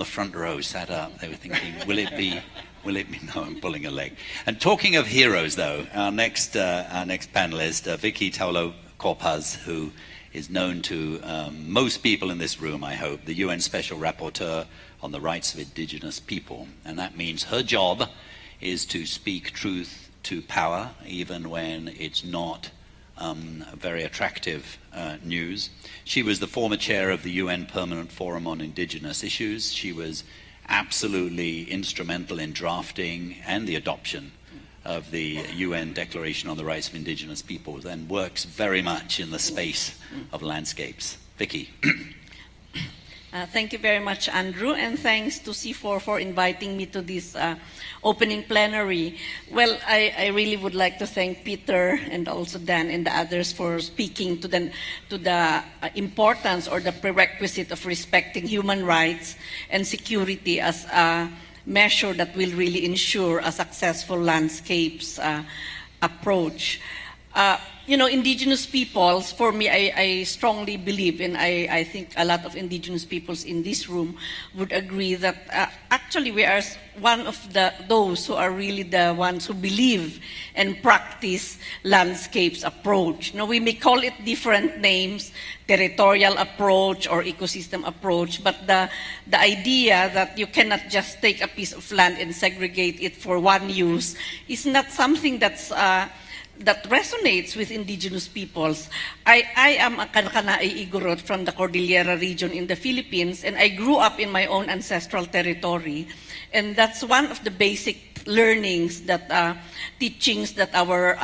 the front row sat up. They were thinking, will it be, no, I'm pulling a leg. And talking of heroes, though, our next panelist, Vicky Tauli-Corpuz, who is known to most people in this room, I hope, the UN Special Rapporteur on the Rights of Indigenous People. And that means her job is to speak truth to power, even when it's not very attractive news. She was the former chair of the UN Permanent Forum on Indigenous Issues. She was absolutely instrumental in drafting and the adoption of the UN Declaration on the Rights of Indigenous Peoples, and works very much in the space of landscapes. Vicky. Thank you very much, Andrew, and thanks to CIFOR for inviting me to this opening plenary. Well, I really would like to thank Peter and also Dan and the others for speaking to the importance or the prerequisite of respecting human rights and security as a measure that will really ensure a successful landscapes approach. You know, indigenous peoples, for me, I strongly believe, and I think a lot of indigenous peoples in this room would agree that actually we are one of those who are really the ones who believe and practice landscapes approach. Now, we may call it different names, territorial approach or ecosystem approach, but the idea that you cannot just take a piece of land and segregate it for one use is not something that's that resonates with indigenous peoples. I am a Kankanai Igorot from the Cordillera region in the Philippines, and I grew up in my own ancestral territory. And that's one of the basic learnings, that teachings that our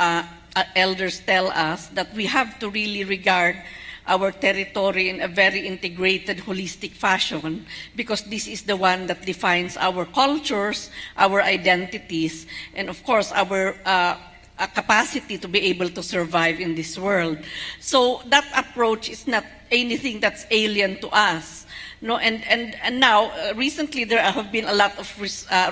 elders tell us, that we have to really regard our territory in a very integrated, holistic fashion, because this is the one that defines our cultures, our identities, and of course our a capacity to be able to survive in this world. So that approach is not anything that's alien to us. No, and now, recently there have been a lot of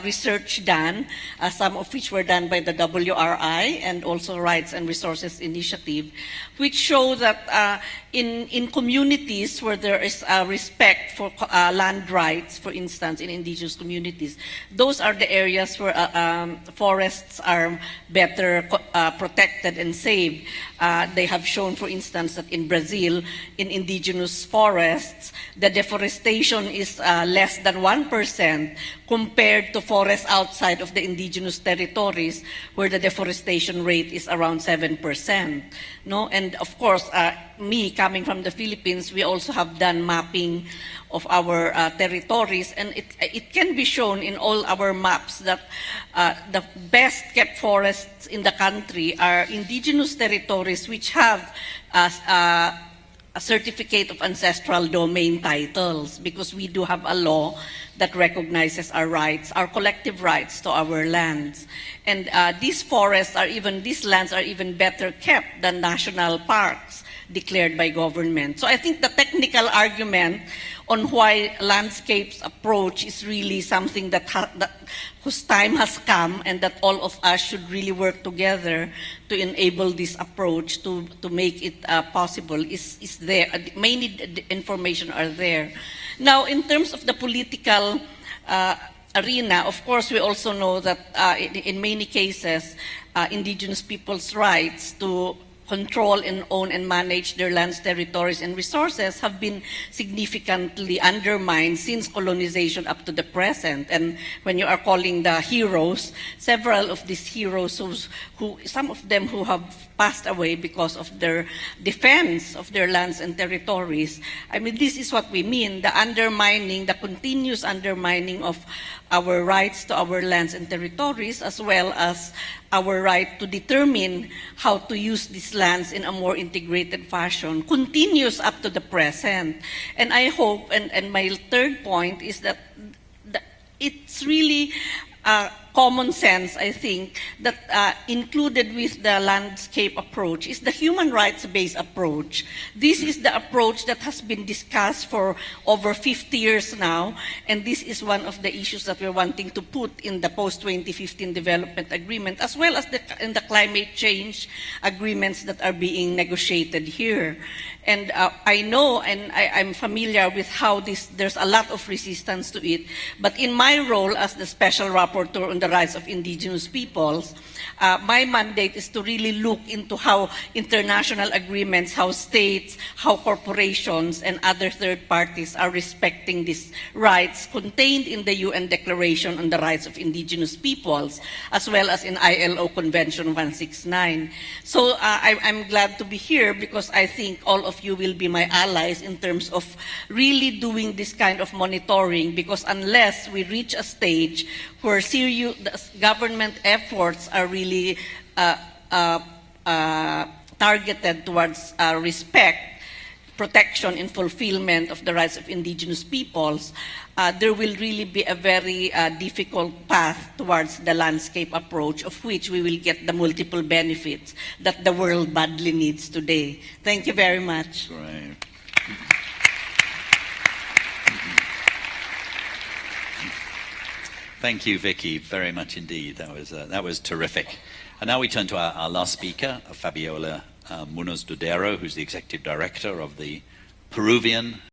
research done, some of which were done by the WRI and also Rights and Resources Initiative, which show that in communities where there is respect for land rights, for instance, in indigenous communities, those are the areas where forests are better protected and saved. They have shown, for instance, that in Brazil, in indigenous forests, the deforestation is less than 1% compared to forests outside of the indigenous territories, where the deforestation rate is around 7%. No? And of course, me coming from the Philippines, we also have done mapping of our territories, and it can be shown in all our maps that the best kept forests in the country are indigenous territories which have a certificate of ancestral domain titles, because we do have a law that recognizes our rights, our collective rights to our lands. And these lands are even better kept than national parks declared by government. So I think the technical argument on why landscapes approach is really something whose time has come, and that all of us should really work together to enable this approach to make it possible is there. Mainly the information are there. Now, in terms of the political arena, of course, we also know that in many cases, indigenous people's rights to control and own and manage their lands, territories, and resources have been significantly undermined since colonization up to the present. And when you are calling the heroes, several of these heroes, some of them who have passed away because of their defense of their lands and territories, I mean, this is what we mean, the continuous undermining of our rights to our lands and territories, as well as our right to determine how to use these lands in a more integrated fashion, continues up to the present. And I hope, and my third point is that it's really common sense, I think, that included with the landscape approach is the human rights-based approach. This is the approach that has been discussed for over 50 years now, and this is one of the issues that we're wanting to put in the post-2015 development agreement, as well as in the climate change agreements that are being negotiated here. And I know, and I'm familiar with how there's a lot of resistance to it, but in my role as the Special Rapporteur on the Rights of Indigenous Peoples, my mandate is to really look into how international agreements, how states, how corporations, and other third parties are respecting these rights contained in the UN Declaration on the Rights of Indigenous Peoples, as well as in ILO Convention 169. So I'm glad to be here because I think all of you will be my allies in terms of really doing this kind of monitoring, because unless we reach a stage where serious government efforts are really targeted towards respect, protection, and fulfillment of the rights of indigenous peoples, there will really be a very difficult path towards the landscape approach, of which we will get the multiple benefits that the world badly needs today. Thank you very much. Great. Thank you, Vicky, very much indeed. That was terrific. And now we turn to our last speaker, Fabiola Munoz Dudero, who's the Executive Director of the Peruvian